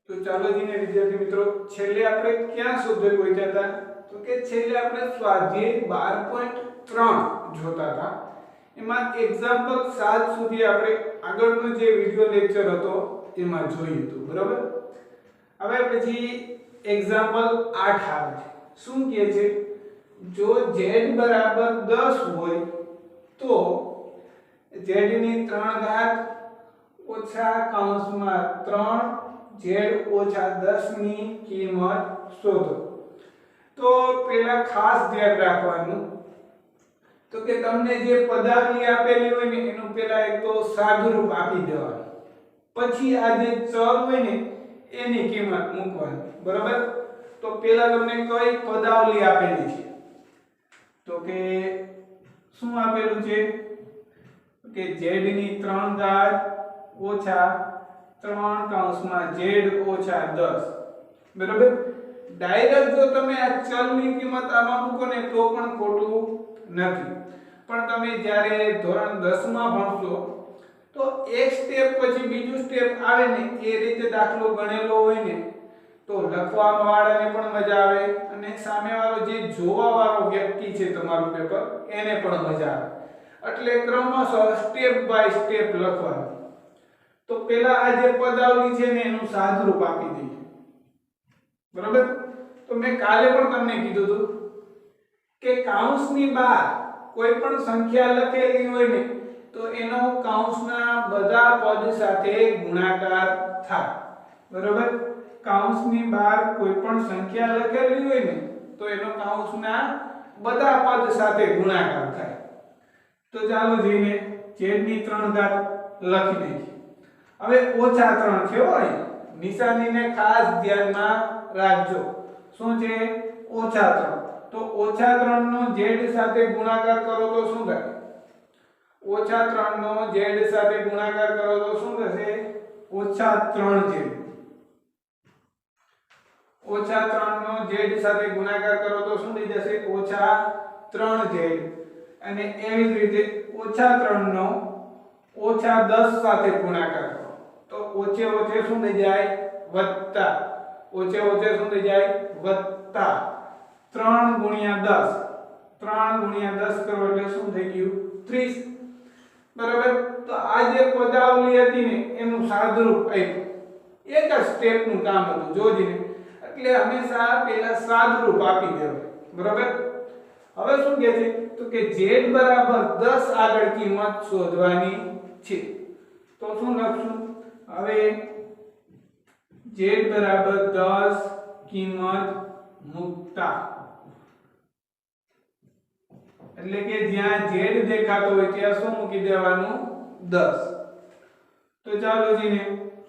તો ચાલો જીને વિદ્યાર્થી મિત્રો છેલ્લે આપણે ક્યાં સુધી પહોંચ્યા હતા તો કે છેલ્લે આપણે સ્વાધ્યાય 12.3 જોતા હતા એમાં એક્ઝામ્પલ 7 સુધી આપણે આગળનો જે વિડિયો લેક્ચર હતો એમાં જોયું હતું બરાબર। હવે પછી એક્ઝામ્પલ 8 આવે છે શું કહે છે જો z બરાબર 10 હોય તો z ની 3 ઘાત ઓછા કૌંસમાં 3 z ઓછા 10 ની કિંમત શોધો। તો પેલા ખાસ ધ્યાન રાખવાનું તો કે તમને જે પદાવલી આપેલી હોય ને એનું પેલા એક તો સાદુરૂપ આપી દેવાનું પછી આ જે ચલ હોય ને એની કિંમત મૂકવાની બરાબર। તો પેલા તમને કઈ પદાવલી આપેલી છે તો કે શું આપેલું છે કે z ની 3 ઘાત ઓછા 3 કૌંસમાં z ઓછા 10 બરાબર। ડાયરેક્ટ જો તમે આ ચલની કિંમત આમાં મૂકો ને તો પણ ખોટું નથી પણ તમે જ્યારે ધોરણ 10 માં ભણશો તો એક સ્ટેપ પછી બીજું સ્ટેપ આવે ને એ રીતે દાખલો ગણેલો હોય ને તો લખવા વાળાને પણ મજા આવે અને સામેવાળો જે જોવા વાળો વ્યક્તિ છે તમારું પેપર એને પણ મજા આવે એટલે ક્રમશઃ સ્ટેપ બાય સ્ટેપ લખવાનું। તો પહેલા આ જે પદાવલી છે ને એનું સાદુરૂપ આપી દઈએ બરાબર। તો મેં કાલે પણ તમને કીધું હતું કે કૌંસની બહાર કોઈ પણ સંખ્યા લખેલી હોય ને તો એનો કૌંસના બધા પદ સાથે ગુણાકાર થાય બરાબર। કૌંસની બહાર કોઈ પણ સંખ્યા લખેલી હોય ને તો એનો કૌંસના બધા પદ સાથે ગુણાકાર થાય। તો ચાલો જઈને z ની 3 ઘાત લખી દઈએ। હવે ઓછા 3 છે હોય નિશાનીને ખાસ ધ્યાનમાં રાખજો શું છે ઓછા 3 તો ઓછા 3 નો z સાથે ગુણાકાર કરો તો શું થાય ઓછા 3 નો z સાથે ગુણાકાર કરો તો શું થશે ઓછા 3z ઓછા 3 નો z સાથે ગુણાકાર કરો તો શું થઈ જશે ઓછા 3z અને એવી જ રીતે ઓછા 3 નો ઓછા 10 સાથે ગુણાકાર કરો તો ઓછે ઓછે શું થઈ જાય વત્તા ઓછે ઓછે શું થઈ જાય વત્તા 3 ગુણ્યા 10 કરો એટલે શું થઈ ગયું 30 બરાબર। તો આ જે પદાવલી હતી ને એનું સાદુરૂપ આપ્યું એક જ સ્ટેપ નું કામ હતું જોજીને એટલે હંમેશા પહેલા સાદુરૂપ આપી દેવાય બરાબર। હવે શું કહે છે તો કે z બરાબર 10 આગળ કિંમત શોધવાની છે તો શું લખશું હવે z બરાબર 10 કિંમત મૂકતા એટલે કે જ્યાં z દેખાતો હોય ત્યાં શું મૂકી દેવાનું 10। તો ચાલો જીને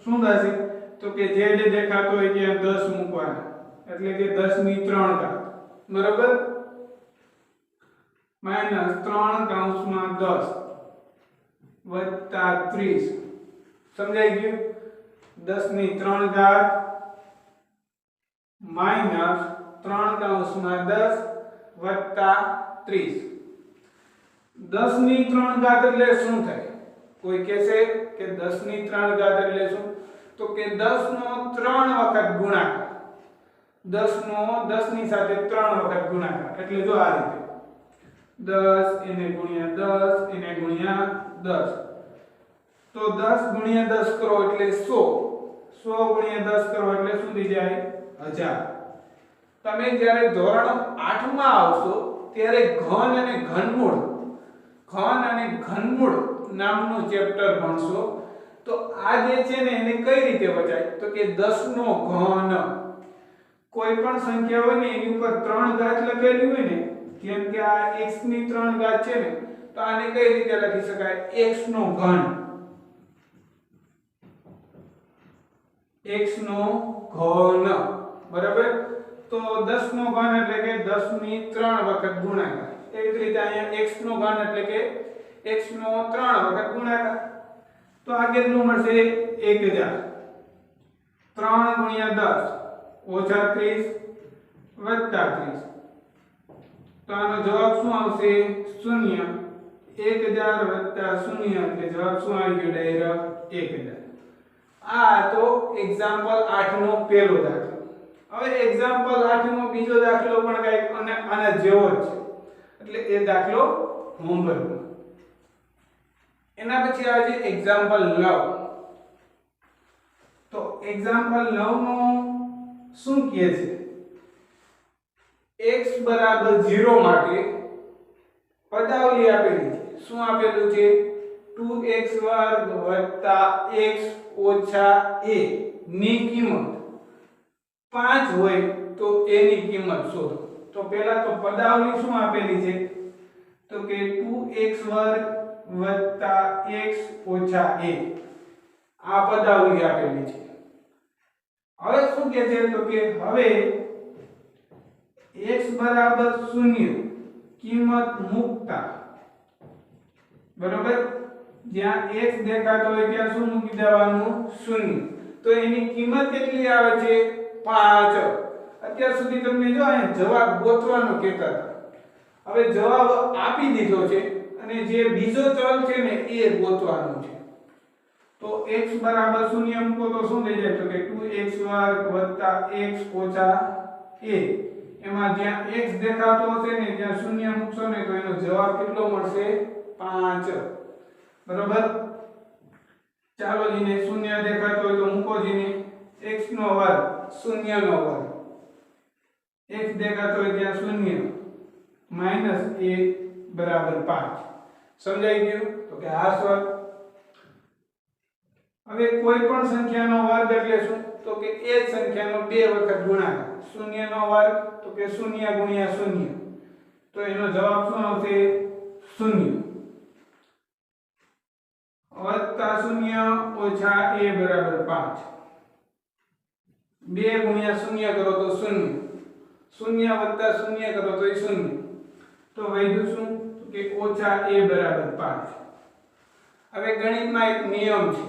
શું થશે તો કે z દેખાતો હોય ત્યાં 10 મૂકવાના એટલે કે 10 ની 3 ઘાત બરાબર માઈનસ 3 કૌંસમાં 10 વત્તા 30 સમજાઈ ગયું 10 ની 3 ઘાત માઈનસ 3 કૌંસમાં 10 વત્તા 30 10 ની 3 ઘાત એટલે શું થાય કોઈ કહેશે કે 10 ની 3 ઘાત એટલે શું તો કે 10 નો 3 વખત ગુણાકાર 10 નો 10 ની સાથે 3 વખત ગુણાકાર એટલે જો આ રીતે 10 એને ગુણ્યા 10 એને ગુણ્યા 10 તો 10 ગુણ્યા 10 કરો એટલે 100 100 ગુણ્યા 10 કરો એટલે શું થઈ જાય 1000। તમે જ્યારે ધોરણ 8 માં આવશો ત્યારે ઘન અને ઘનમૂળ નામનું ચેપ્ટર ભણશો તો આ જે છે ને એને કઈ રીતે વચાય તો કે 10 નો ઘન કોઈ પણ સંખ્યા હોય ને એની ઉપર 3 ઘાત લખેલી હોય ને જેમ કે આ x ની 3 ઘાત છે ને તો આને કઈ રીતે લખી શકાય x નો ઘન બરાબર। તો 10 નો ઘન એટલે કે 10 ની 3 વખત ગુણાકાર એવી જ રીતે અહીંયા x નો ઘન એટલે કે x નો 3 વખત ગુણાકાર તો આ કેટલું મળશે 1000 3 ગુણ્યા 10 ઓછા 30 વત્તા 30 તો આનો જવાબ શું આવશે 0 1000 વત્તા 0 એટલે જવાબ શું આવી ગયો ડાયરેક્ટ 1000। આ તો એક્ઝામ્પલ 8 નો પહેલો દાખલો. હવે એક્ઝામ્પલ 8 નો બીજો દાખલો પણ કંઈક અને આના જેવો જ છે. એટલે એ દાખલો હોમવર્કમાં. એના પછી આવે છે એક્ઝામ્પલ 9. તો એક્ઝામ્પલ 9 નો શું કહે છે? x બરાબર 0 માટે પદાવલી આપેલી છે. શું આપેલું છે? 2x વર્ગ x ઓછા a ની કિંમત 5 હોય તો a ની કિંમત શોધો. તો પહેલા તો પદાવલી શું આપેલી છે? તો કે 2x વર્ગ x ઓછા a. આ પદાવલી આપેલી છે. હવે શું કહે છે? તો કે હવે x બરાબર 0 કિંમત મૂકતા, બરોબર, જ્યાં x દેખાતો હોય ત્યાં શું મૂકી દેવાનું? 0. તો એની કિંમત કેટલી આવે છે? 5. અત્યાર સુધી તમને જો અહીંયા જવાબ ગોતવાનો કહેતા હતા. હવે જવાબ આપી દીધો છે અને જે બીજો ચલ છે ને એ ગોતવાનો છે. તો x બરાબર 0 મૂકો તો શું થઈ જાય? તો કે 2x વર્ગ x ઓછા a. એમાં જ્યાં x દેખાતો હશે ને ત્યાં 0 મૂકશો ને તો એનો જવાબ કેટલો મળશે? 5. બરોબર. ચાલો જીને 0 દેખાતો હોય તો મૂકો જીને x નો વર્ગ 0 નો વર્ગ. x દેખાતો હોય ત્યાં 0 માઈનસ a બરાબર 5. સમજાઈ ગયું? તો કે આ સ્વર. હવે કોઈ પણ સંખ્યાનો વર્ગ એટલે શું? તો કે એ જ સંખ્યાનો 2 વખત ગુણાકાર. 0 નો વર્ગ તો કે 0 ગુણ્યા 0. તો એનો જવાબ શું આવશે? 0 વત્તા 0 ઓછા a બરાબર 5. 2 ગુણ્યા 0 કરો તો 0. 0 વત્તા 0 કરો તો 0. તો વધ્યું શું? તો કે ઓછા a બરાબર 5. હવે ગણિતમાં એક નિયમ છે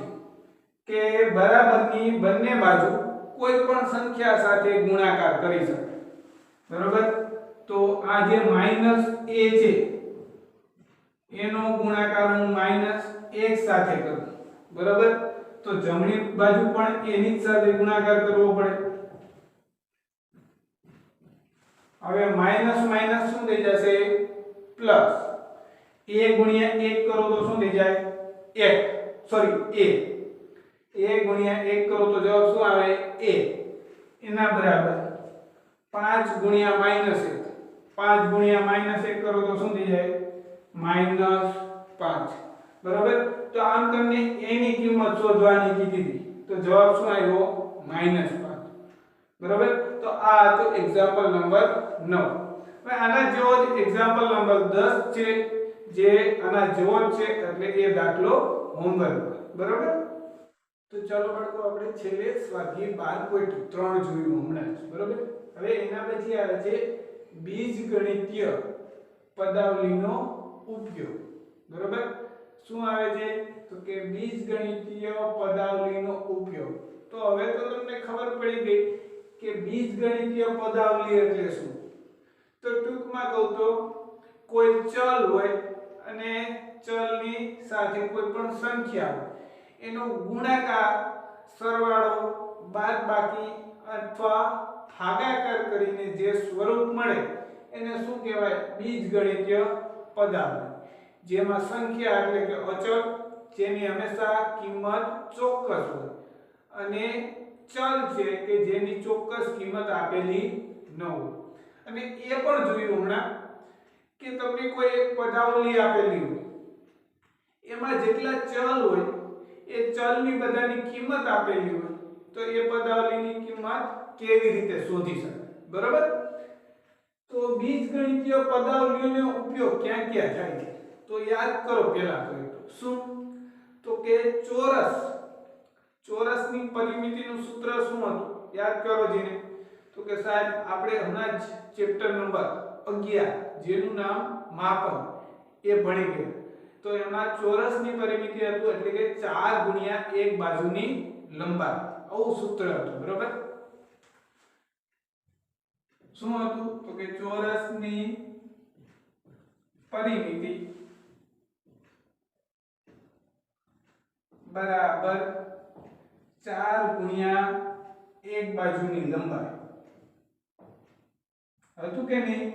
કે બરાબરની બંને બાજુ કોઈ પણ સંખ્યા સાથે ગુણાકાર કરી શકાય. બરોબર. તો આ જે માઈનસ a છે એનો ગુણાકાર હું માઈનસ x સાથે કરું. બરોબર. તો જમણી બાજુ પણ એની જ સાથે ગુણાકાર કરવો પડે. હવે માઈનસ માઈનસ શું થઈ જશે? પ્લસ. a ગુણ્યા 1 કરો તો શું થઈ જાય? 1 a. a ગુણ્યા 1 કરો તો જવાબ શું આવે? a. એના બરાબર 5 ગુણ્યા માઈનસ 1. 5 ગુણ્યા માઈનસ 1 કરો તો શું થઈ જાય? માઈનસ 5. બરાબર. તો આમ તમને a ની કિંમત શોધવાની કીધી હતી. તો જવાબ શું આવ્યો? માઈનસ 5. બરાબર. તો આ હતો એક્ઝામ્પલ નંબર 9. હવે આના જેવો જ એક્ઝામ્પલ નંબર 10 છે જે આના જેવો જ છે. એટલે એ દાખલો હોમવર્ક. બરાબર. તો ચાલો બાળકો આપણે છેલ્લે સ્વાધ્યાય 12.3 જોયું હમણાં જ. બરાબર. હવે એના પછી આવે છે બીજગણિતીય પદાવલીનો ઉપયોગ. બરાબર. શું આવે છે? તો કે બીજગણિતીય પદાવલીનો ઉપયોગ. તો હવે તો તમને ખબર પડી ગઈ કે બીજગણિતીય પદાવલી એટલે શું. તો ટૂંકમાં કહું તો કોઈ ચલ હોય અને ચલની સાથે કોઈ પણ સંખ્યા હોય એનો ગુણાકાર, સરવાળો, બાદબાકી અથવા ભાગાકાર કરીને જે સ્વરૂપ મળે એને શું કહેવાય? બીજગણિતીય પદાવલી. જેમાં સંખ્યા એટલે કે અચળ જેની હંમેશા કિંમત ચોક્કસ હોય અને ચલ છે કે જેની ચોક્કસ કિંમત આપેલી ન હોય. અને એ પણ જોયું હમણાં કે તમને કોઈ એક પદાવલી આપેલી હોય એમાં જેટલા ચલ હોય એ ચલની બધાની કિંમત આપેલી હોય તો એ પદાવલીની કિંમત કેવી રીતે શોધી શકાય. બરાબર. તો બીજગણિતીય પદાવલીઓનો ઉપયોગ ક્યાં ક્યાં થાય છે? તો યાદ કરો પહેલા તો શું? તો કે ચોરસની પરિમિતિનું સૂત્ર શું હતું? યાદ કરો જીને. તો કે સાહેબ આપણે હમણાં જ ચેપ્ટર નંબર 11 જેનું નામ માપન એ ભણી ગયા. તો એમાં ચોરસની પરિમિતિ હતું એટલે કે 4 ગુણ્યા 1 બાજુની લંબાઈ. આવું સૂત્ર હતું. બરાબર. શું હતું? તો કે ચોરસની પરિમિતિ બરાબર 4 ગુણ્યા એક બાજુની લંબાઈ હતું કે નહીં?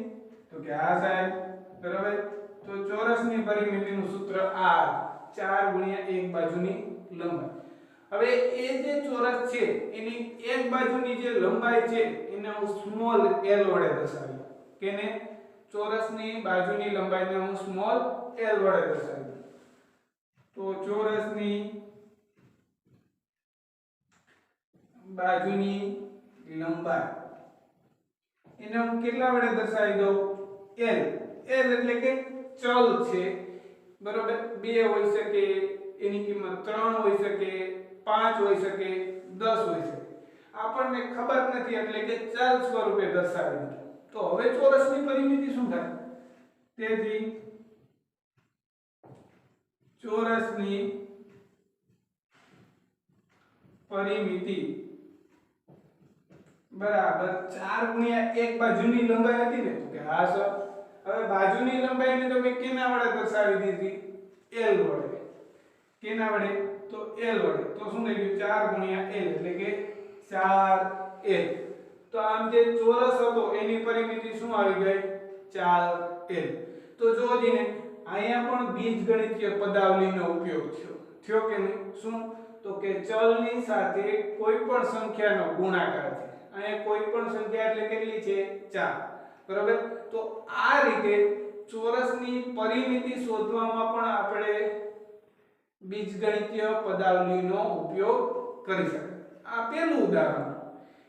તો કે આ સાહેબ બરાબર. તો ચોરસની પરિમિતિનું સૂત્ર r 4 ગુણ્યા એક બાજુની લંબાઈ. હવે એ જે ચોરસ છે એની એક બાજુની જે લંબાઈ છે એને હું સ્મોલ l વડે દર્શાવી. કેને? ચોરસની બાજુની લંબાઈને હું સ્મોલ l વડે દર્શાવી. તો ચોરસની બાજુની લંબાઈ એને હું કેટલા વડે દર્શાવી દઉં? l. l એટલે કે ચલ છે બરોબર. 2 હોઈ શકે, એની કિંમત 3 હોઈ શકે, 5 હોઈ શકે, 10 હોઈ શકે. આપણને ખબર નથી એટલે કે ચલ સ્વરૂપે દર્શાવી દીધું. તો હવે ચોરસની પરિમિતિ શું થાય? તેથી ચોરસની પરિમિતિ બરાબર 4 ગુણ્યા એક બાજુની લંબાઈ હતી ને? તો કે હા સર. હવે બાજુની લંબાઈને તો મેં કેના વડે દર્શાવી દીધી? l વડે. કેના વડે? તો l વડે. તો શું થઈ ગયું? 4 ગુણ્યા l એટલે કે 4l. તો આમ જે ચોરસ હતો એની પરિમિતિ શું આવી ગઈ? 4l. તો જો જીને અહીંયા પણ બીજગણિતીય પદાવલીનો ઉપયોગ થયો કે નહીં? શું? તો કે ચલની સાથે કોઈ પણ સંખ્યાનો ગુણાકાર છે. અહીંયા કોઈ પણ સંખ્યા એટલે કેટલી છે? 4 બરાબર. તો આ રીતે ચોરસની પરિમિતિ શોધવામાં પણ આપણે બીજગણિતીય પદાવલીનો ઉપયોગ કરી શકાય. આ પહેલું ઉદાહરણ.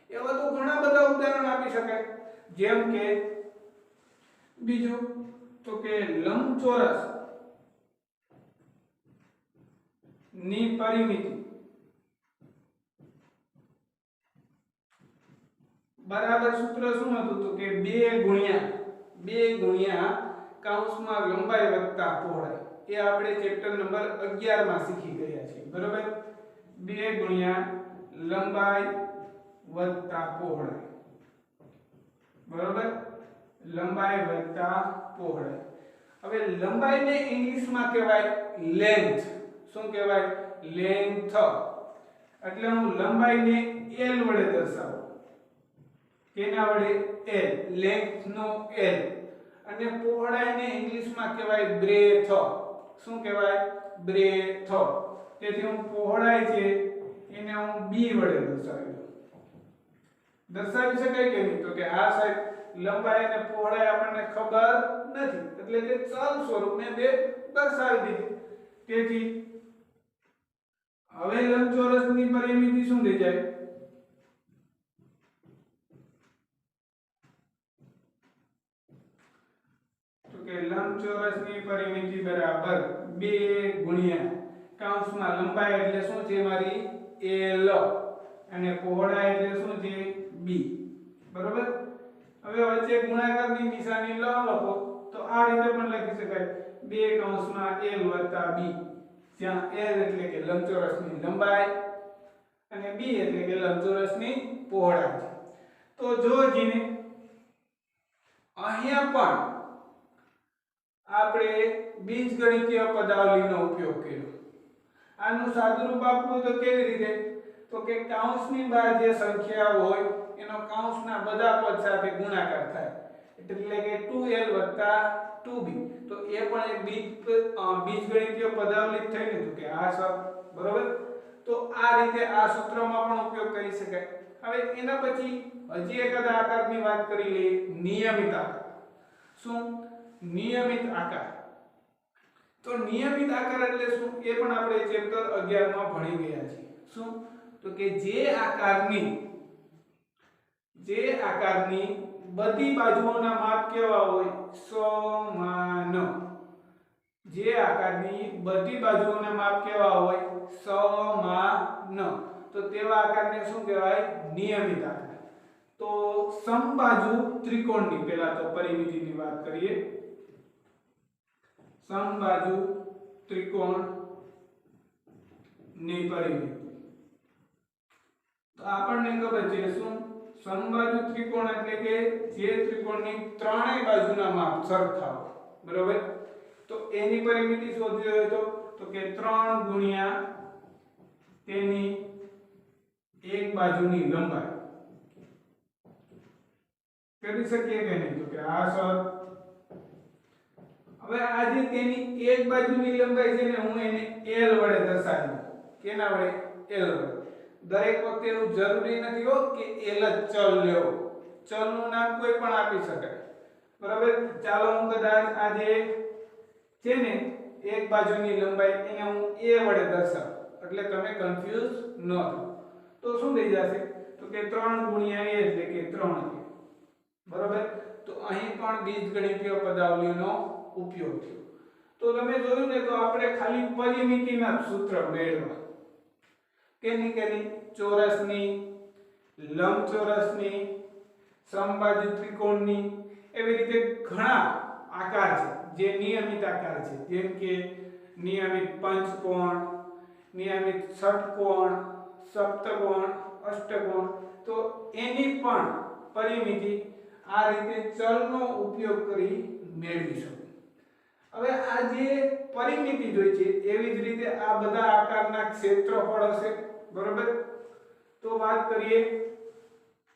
એવા તો ઘણા બધા ઉદાહરણ આપી શકાય. જેમ કે બીજું તો કે લંબચોરસ ની પરિમિતિ બરાબર સૂત્ર શું હતું? તો કે 2 ગુણ્યા કૌંસમાં લંબાઈ વત્તા પહોળાઈ. એ આપણે ચેપ્ટર નંબર 11 માં શીખી ગયા છીએ બરાબર. 2 ગુણ્યા લંબાઈ વત્તા પહોળાઈ બરાબર. લંબાઈ વત્તા પહોળાઈ. હવે લંબાઈને ઇંગ્લિશમાં કહેવાય લેન્થ. શું કહેવાય? લેન્થ. એટલે હું લંબાઈને l વડે દર્શાવું. કેના વડે? l. લેન્થ નો l. અને પહોળાઈને ઇંગ્લિશમાં કહેવાય બ્રેથ. શું કહેવાય? બ્રેથ. તેથી હું પહોળાઈ છે એને હું b વડે દર્શાવી દઉં. દર્શાવી શકાય કે નહીં? તો કે હા સાહેબ. લંબાઈ અને પહોળાઈ આપણને ખબર નથી એટલે કે ચલ સ્વરૂપને બે દર્શાવી દીધી. તેથી હવે લંબચોરસની પરિમિતિ શું થઈ જાય? તો કે લંબચોરસની પરિમિતિ બરાબર 2 ગુણ્યા કૌંસમાં લંબાઈ એટલે શું છે મારી? l. અને પહોળાઈ એટલે શું છે? b. બરોબર. હવે વચ્ચે ગુણાકારની નિશાની લખો તો આ રીતે પણ લખી શકાય 2 કૌંસમાં l વત્તા b. જ્યાં l એટલે કે લંબચોરસની લંબાઈ અને b એટલે કે લંબચોરસની પહોળાઈ છે. તો જો જીને અહીંયા પણ આપણે બીજગણિતીય પદાવલીનો ઉપયોગ કર્યો. આનું સાદુરૂપ આપવું તો કેવી રીતે? તો કે કૌંસની બહાર જે સંખ્યા હોય એનો કૌંસના બધા પદ સાથે ગુણાકાર થાય એટલે કે 2l 2b. તો એ પણ એક બીજગણિતીય પદાવલી થઈ ને? તો કે આ સર બરોબર. તો આ રીતે આ સૂત્રમાં પણ ઉપયોગ કરી શકાય. હવે એના પછી હજી એક આકારની વાત કરી લઈએ. નિયમિત આકાર. શું? નિયમિત આકાર. તો નિયમિત આકાર એટલે શું? એ પણ આપણે ચેપ્ટર 11 માં ભણી ગયા છીએ. શું? તો કે જે આકારની બધી બાજુઓના માપ કેવા હોય? સમાન. જે આકારની બધી બાજુઓના માપ કેવા હોય? સમાન. તો તેવા આકારને શું કહેવાય? નિયમિત આકાર. તો સમબાજુ ત્રિકોણની પહેલા તો પરિમિતિની વાત કરીએ. સમબાજુ ત્રિકોણ ની પરિમિતિ તો આપણને ખબર છે શું? સમબાજુ ત્રિકોણ એટલે કે જે ત્રિકોણની ત્રણેય બાજુના માપ સરખા હોય બરોબર. તો એની પરિમિતિ શોધવી હોય તો કે 3 ગુણ્યા તેની એક બાજુની લંબાઈ કરી શકીએ કે નહીં? તો કે આ સર હવે આ જે તેની એક બાજુની લંબાઈ છે ને હું એને L વડે દર્શાવી દઉં. કેના વડે? L વડે. દરેક વખતે એવું જરૂરી નથી હો કે L જ ચલ લેવો. ચલનું નામ કોઈ પણ આપી શકાય. બરાબર? ચાલો હું કદાચ આ જે છે ને એક બાજુની લંબાઈ એને હું A વડે દર્શાવું એટલે તમે કન્ફ્યુઝ ન થાઓ. તો શું થઈ જશે? તો કે 3 ગુણ્યા A એટલે કે 3A. બરાબર? તો અહીં પણ બીજગણિતીય પદાવલીનો ઉપયોગ થયો. તો તમે જોયું ને તો આપણે ખાલી પરિમિતિના સૂત્ર મેળવ્યા. કેની કેની? ચોરસની, લંબચોરસની, સમબાજુ ત્રિકોણની, એવી રીતે ઘણા આકાર છે જે નિયમિત આકાર છે, જેમ કે નિયમિત પંચકોણ, નિયમિત ષટકોણ, સપ્તકોણ, અષ્ટકોણ. તો એની પણ પરિમિતિ આ રીતે ચલનો ઉપયોગ કરી મેળવી શકો. હવે આ જે પરિમિતિ જોઈ છે એવી જ રીતે આ બધા આકારના ક્ષેત્રફળ હશે. બરોબર? તો વાત કરીએ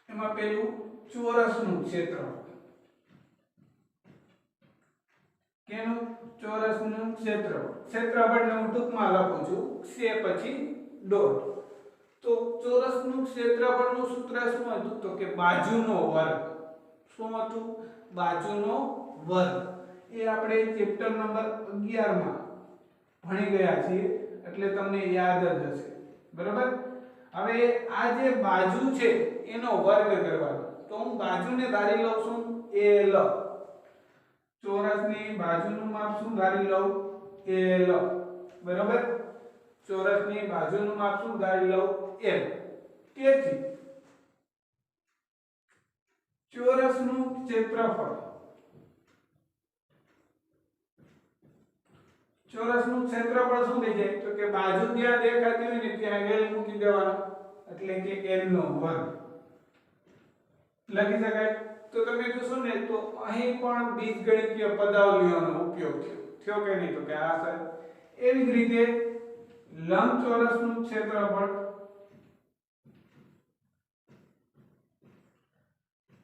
એમાં પેલું ચોરસનું ક્ષેત્રફળ. કેનું? ચોરસનું ક્ષેત્રફળ. ક્ષેત્રફળને હું ટૂંકમાં લખું છું ક્ષે પછી ડોટ. તો ચોરસનું ક્ષેત્રફળનું સૂત્ર શું હતું? તો કે બાજુનો વર્ગ. શું હતું? બાજુનો વર્ગ. એ આપણે ચેપ્ટર નંબર 11 માં ભણી ગયા છીએ એટલે તમને યાદ જ હશે. બરાબર? હવે આ જે બાજુ છે એનો વર્ગ કરવાનો. તો હું બાજુને ધારી લઉં છું L. ચોરસની બાજુનું માપ શું ધારી લઉં? L. બરાબર? ચોરસની બાજુનું માપ શું ધારી લઉં? L. તેથી ચોરસનું ક્ષેત્રફળ, ચોરસનું ક્ષેત્રફળ શું થઈ જાય? તો કે બાજુ જ્યાં દેખાતી હોય ને ત્યાં L મૂકી દેવાનો એટલે કે L નો વર્ગ લખી શકાય. તો તમે જોશો ને તો અહીં પણ બીજગણિતીય પદાવલીઓનો ઉપયોગ થયો કે નહીં? તો કે આ સર. એવી જ રીતે લંબચોરસનું ક્ષેત્રફળ,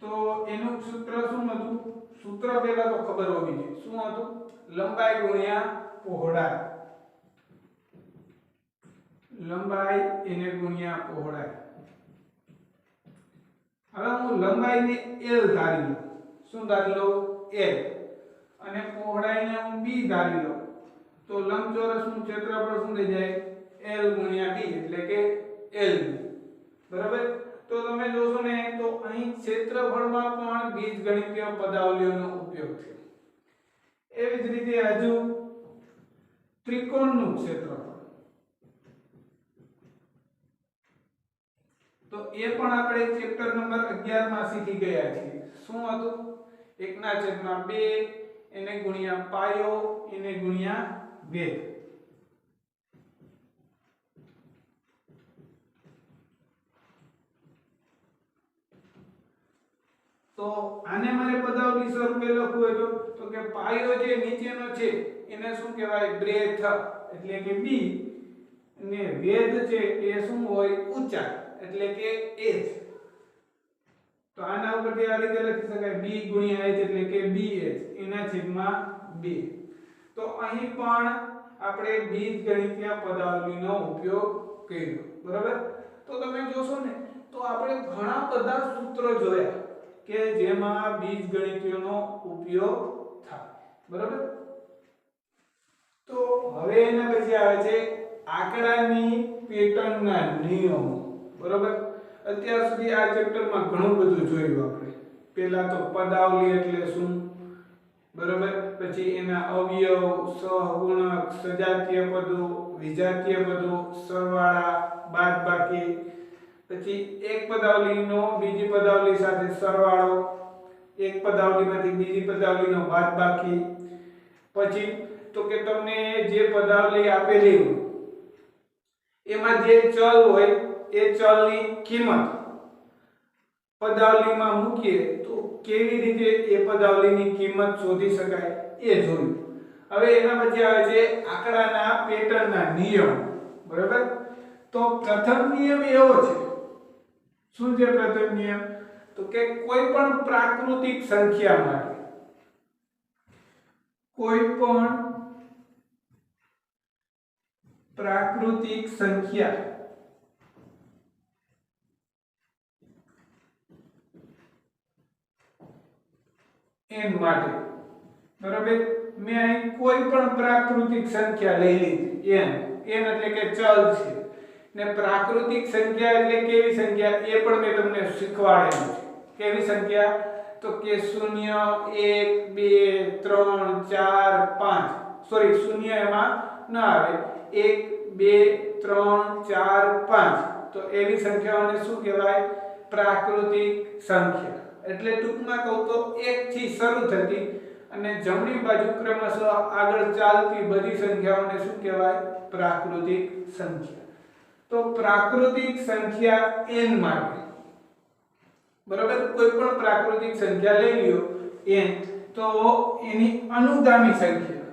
તો એનું સૂત્ર શું હતું? સૂત્ર પહેલા તો ખબર હોવી જોઈએ. શું હતું? લંબાઈ ગુણ્યા પહોળાઈ. લંબાઈ એને ગુણ્યા પહોળાઈ. હવે હું લંબાઈને L ધારી લઉં. શું ધારી લઉં? L. અને પહોળાઈને હું B ધારી લઉં. તો લંબચોરસનું ક્ષેત્રફળ શું થઈ જાય? L ગુણ્યા B એટલે કે LB. બરાબર? તો તમે જોશો ને તો અહીં ક્ષેત્રફળમાં પણ બીજગણિતીય પદાવલીઓનો ઉપયોગ છે. એવી જ રીતે હજુ ત્રિકોણનું ક્ષેત્રફળ, તો એ પણ આપણે ચેપ્ટર નંબર 11 માં શીખી ગયા છીએ. શું હતું? 1/2 એને ગુણ્યા પાયો એને ગુણ્યા વેધ. તો આને મારે પદાવલી સ્વરૂપે લખવું હોય તો કે પાયો જે નીચેનો છે એને શું કહેવાય? બ્રેથ એટલે કે b. અને વેધ છે એ શું હોય? ઊંચાઈ એટલે કે h. તો આના ઉપરથી આ રીતે લખી શકાય b ગુણ્યા h એટલે કે bh એના છેદમાં 2. તો અહીં પણ આપણે બીજગણિતીય પદાવલીનો ઉપયોગ કર્યો. બરાબર? તો તમે જોશો ને તો આપણે ઘણા બધા સૂત્રો જોયા કે જેમાં બીજગણિતનો ઉપયોગ થાય. બરાબર? તો હવે એના પછી આવે છે આંકડાની પેટર્નના નિયમો. બરાબર? અત્યાર સુધી આ ચેપ્ટરમાં ઘણું બધું જોયું આપણે. પહેલા તો પદાવલી એટલે શું? બરાબર? પછી એના અવયવ, સહગુણક, સજાતીય પદો, વિજાતીય પદો, સરવાળા, બાદબાકી. પછી એક પદાવલીનો બીજી પદાવલી સાથે સરવાળો, એક પદાવલીમાંથી બીજી પદાવલીનો બાદબાકી. પછી તો કે તમને જે પદાવલી આપેલી હોય એમાં જે ચલ હોય એ ચલની કિંમત પદાવલીમાં મૂકીએ તો કેવી રીતે એ પદાવલીની કિંમત શોધી શકાય એ જોયું. હવે એના પછી આવે છે આંકડાના પેટર્નના નિયમ. બરાબર? તો પ્રથમ નિયમ એવો છે શું છે પ્રથમ નિયમ? તો કે કોઈ પણ પ્રાકૃતિક સંખ્યા માટે કોઈ પણ પ્રાકૃતિક સંખ્યા n માટે, બરાબર, મેં અહીં કોઈ પણ પ્રાકૃતિક સંખ્યા લઈ લીધી n એટલે કે ચલ છે ને પ્રાકૃતિક સંખ્યા એટલે કેવી સંખ્યા એ પણ મેં તમને શીખવાડેલું છે. કેવી સંખ્યા? તો કે 0 1 2 3 4 5, સોરી 0 એમાં ન આવે, 1 2 3 4 5, તો એવી સંખ્યાઓને શું કહેવાય? પ્રાકૃતિક સંખ્યા. એટલે ટૂંકમાં કહું તો 1 થી શરૂ થતી અને જમણી બાજુ ક્રમશઃ આગળ ચાલતી બધી સંખ્યાઓને શું કહેવાય? પ્રાકૃતિક સંખ્યા. તો પ્રાકૃતિક સંખ્યા n માટે, બરાબર, કોઈ પણ પ્રાકૃતિક સંખ્યા લઈ લ્યો n, તો એની અનુગામી સંખ્યા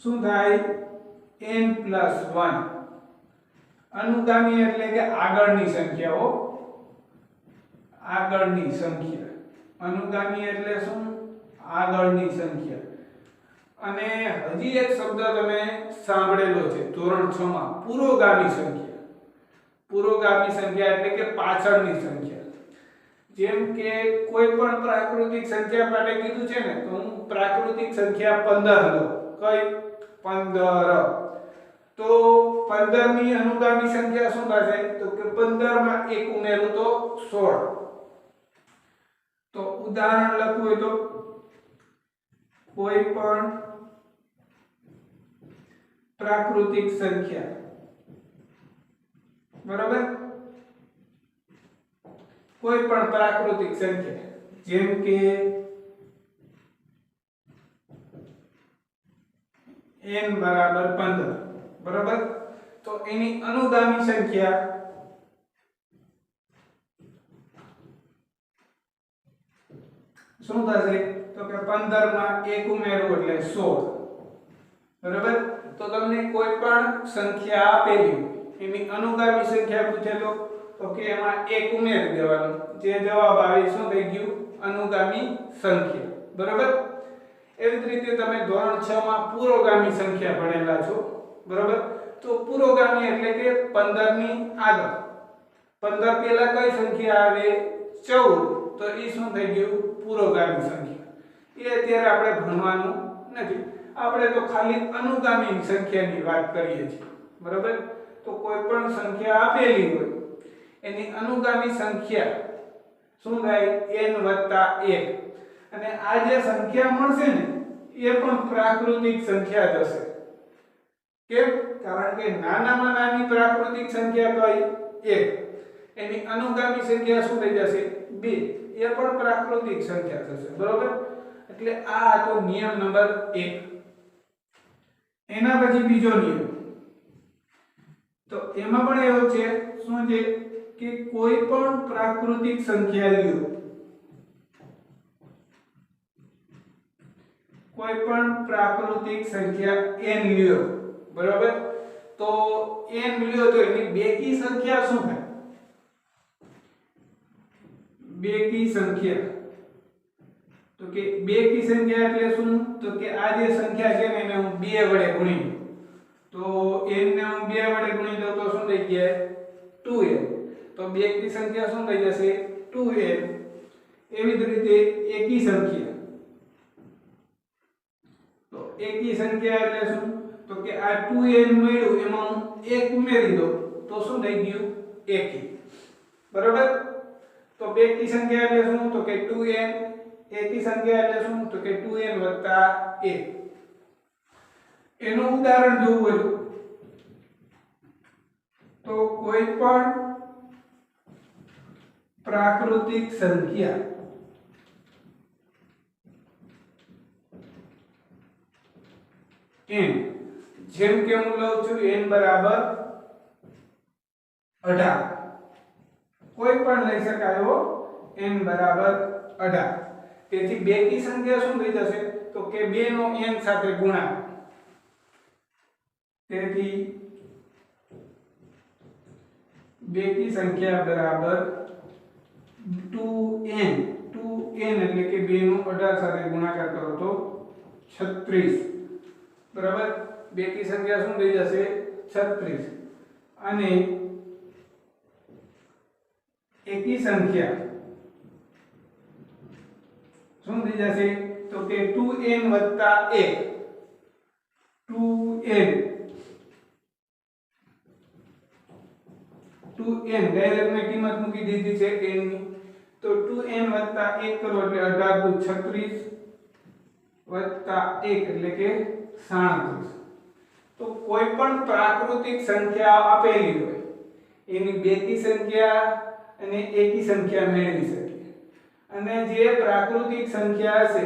શું થાય? n + 1. અનુગામી એટલે કે આગળની સંખ્યાઓ, આગળની સંખ્યા. અનુગામી એટલે શું? આગળની સંખ્યા. અને હજી એક શબ્દ તમે સાંભળેલો છે ધોરણ 6 માં, પુરોગામી સંખ્યા. પુરોગામી સંખ્યા એટલે કે પાછળની સંખ્યા. જેમ કે કોઈ પણ પ્રાકૃતિક સંખ્યા માટે કીધું છે ને, તો હું પ્રાકૃતિક સંખ્યા 15 લઉં. કઈ? 15. તો 15 ની અનુગામી સંખ્યા શું થશે? તો કે 15 માં 1 ઉમેરું તો 16. તો ઉદાહરણ લખવું હોય તો કોઈ પણ પ્રાકૃતિક સંખ્યા, બરાબર, કોઈ પણ પ્રાકૃતિક સંખ્યા જેમ કે n = 15, બરાબર, તો એની અનુગામી સંખ્યા શું થશે? તો કે 15 માં 1 ઉમેરો એટલે 16, બરાબર. તો તમને કોઈ પણ સંખ્યા આપેલી એની અનુગામી સંખ્યા પૂછે તો કે એમાં 1 ઉમેરી દેવાનું, જે જવાબ આવે શું થઈ ગયું? અનુગામી સંખ્યા, બરાબર. એવી જ રીતે તમે ધોરણ 6 માં પુરોગામી સંખ્યા ભણેલા છો, બરાબર. તો પુરોગામી એટલે કે 15 ની આગળ, 15 પહેલા કઈ સંખ્યા આવે? 14, તો એ શું થઈ ગયું? પુરોગામી સંખ્યા. એ અત્યારે આપણે ભણવાનું નથી, આપણે તો ખાલી અનુગામી સંખ્યાની વાત કરીએ છીએ, બરાબર. તો કોઈ પણ સંખ્યા આપેલી હોય એની અનુગામી સંખ્યા શું થાય? n + 1. અને આ જે સંખ્યા મળશે ને એ પણ પ્રાકૃતિક સંખ્યા જ હશે. કેમ? કારણ કે નાનામાં નાની પ્રાકૃતિક સંખ્યા કઈ? 1. એની અનુગામી સંખ્યા શું થઈ જશે? 2. એ પણ પ્રાકૃતિક સંખ્યા થશે, બરાબર. એટલે આ હતો નિયમ નંબર 1. એના પછી બીજો નિયમ, તો એમાં પણ એવું છે, શું છે કે કોઈ પણ પ્રાકૃતિક સંખ્યા લ્યો, કોઈ પણ પ્રાકૃતિક સંખ્યા n લ્યો, બરાબર. તો n લ્યો તો એની બેકી સંખ્યા શું થાય? બેકી સંખ્યા, તો કે બેકી સંખ્યા એટલે શું? તો કે આ જે સંખ્યા છે ને એને હું 2 વડે ગુણી દઉં, તો n ને હું 2 વડે ગુણી દઉં તો શું થઈ જાય? 2n. તો બેકી સંખ્યા શું થઈ જશે? 2n. એવી જ રીતે એકી સંખ્યા, તો એકી સંખ્યા એટલે શું? તો કે આ 2n મળ્યું એમાં હું 1 ઉમેરી દઉં તો શું થઈ ગયું? એકી, બરાબર. તો બેકી સંખ્યા એટલે શું? તો કે 2n. એકી સંખ્યા એટલે શું? તો કે 2n + 1. એનું ઉદાહરણ જોવું હોય તો કોઈ પણ પ્રાકૃતિક સંખ્યા n, જેમ કે હું લઉં છું n = 18, કોઈ પણ લઈ શકાય હો, n = 18. તેથી બેકી સંખ્યા શું થઈ જશે? તો કે 2 નો n સાથે ગુણાકાર. તેથી બેકી સંખ્યા બરાબર 2n 2n એટલે કે 2 નો 18 સાથે ગુણાકાર કરો તો 36 બરાબર બેકી સંખ્યા શું થઈ જશે 36 અને એકી સંખ્યા શું થઈ જશે તો કે 2n 1 2n ડાયરેક્ટ મેં કિંમત મૂકી દીધી છે n ની તો 2n 1 કરો એટલે 18 * 36 + 1 એટલે કે 37 તો કોઈ પણ પ્રાકૃતિક સંખ્યા આપેલી હોય એની બેકી સંખ્યા અને એકી સંખ્યા મેળવી શકીએ અને જે પ્રાકૃતિક સંખ્યા હશે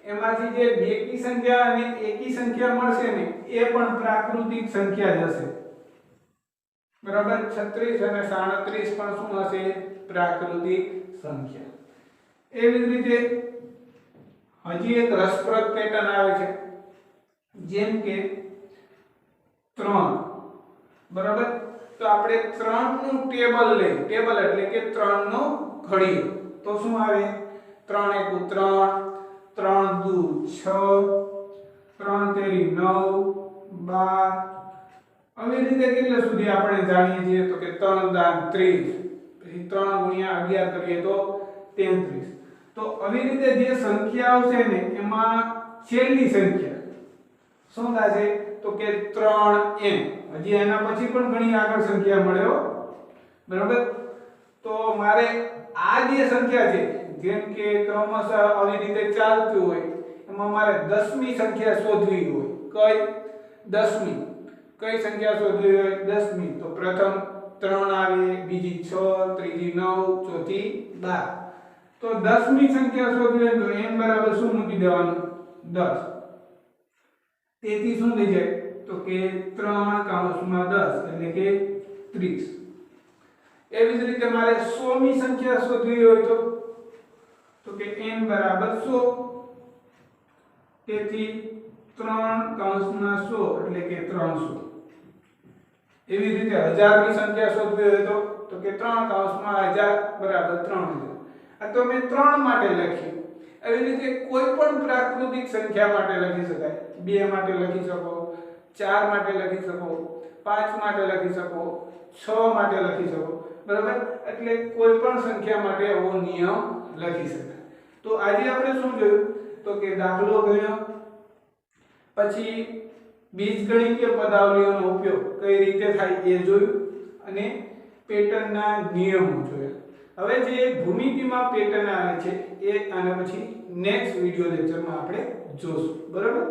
એમાંથી જે બેકી સંખ્યા અને એકી સંખ્યા મળશે ને એ પણ પ્રાકૃતિક સંખ્યા જ હશે બરાબર 36 અને 37 પણ શું હશે પ્રાકૃતિક સંખ્યા એવી જ રીતે હજી એક રસપ્રદ પેટર્ન આવે છે જેમ કે 3 બરાબર તો આપણે 3 નું ટેબલ લઈએ ટેબલ એટલે કે 3 નો ઘડિયો તો શું આવે 3 * 1 = 3 3 2 6 3 તેરી 9 12 આવી રીતે કેટલા સુધી આપણે જાણીએ છીએ તો કે 3 * 30 પછી 3 * 11 કરીએ તો 33 તો આવી રીતે જે સંખ્યાઓ છે ને એમાં છેલ્લી સંખ્યા શું થશે તો કે 3n હજી એના પછી પણ ઘણી આગળ સંખ્યા મળે હો બરાબર તો મારે આ જે સંખ્યા છે જેમ કે ક્રમશઃ આવી રીતે ચાલતું હોય એમાં મારે 10મી સંખ્યા શોધવી હોય કઈ 10મી કઈ સંખ્યા શોધવી હોય 10મી તો પ્રથમ 3 આવે બીજી 6 ત્રીજી 9 ચોથી 12 તો 10મી સંખ્યા શોધવી હોય તો n બરાબર શું મૂકી દેવાનું 10 તેથી શું થઈ જાય તો કે 3 એટલે કે 30 એવી જ રીતે મારે 100મી સંખ્યા શોધવી હોય તો કે n બરાબર 100 તેથી 3 એટલે કે 300 એવી રીતે 1000મી સંખ્યા શોધવી હોય તો કે 3 બરાબર 3000 આ તો મેં 3 માટે લખ્યું એવી રીતે કોઈ પણ પ્રાકૃતિક સંખ્યા માટે લખી શકાય 2 માટે લખી શકો 4 માટે લખી શકો 5 માટે લખી શકો 6 માટે લખી શકો બરાબર એટલે કોઈ પણ સંખ્યા માટે આવો નિયમ લખી શકાય તો આજે આપણે શું જોયું તો કે દાખલો ગણ્યો પછી બીજગણિતીય પદાવલીઓનો ઉપયોગ કઈ રીતે થાય એ જોયું અને પેટર્નના નિયમો જોયા હવે જે ભૂમિતિમાં પેટર્ન આવે છે એ આના પછી નેક્સ્ટ વિડિયો લેક્ચરમાં આપણે જોશું બરાબર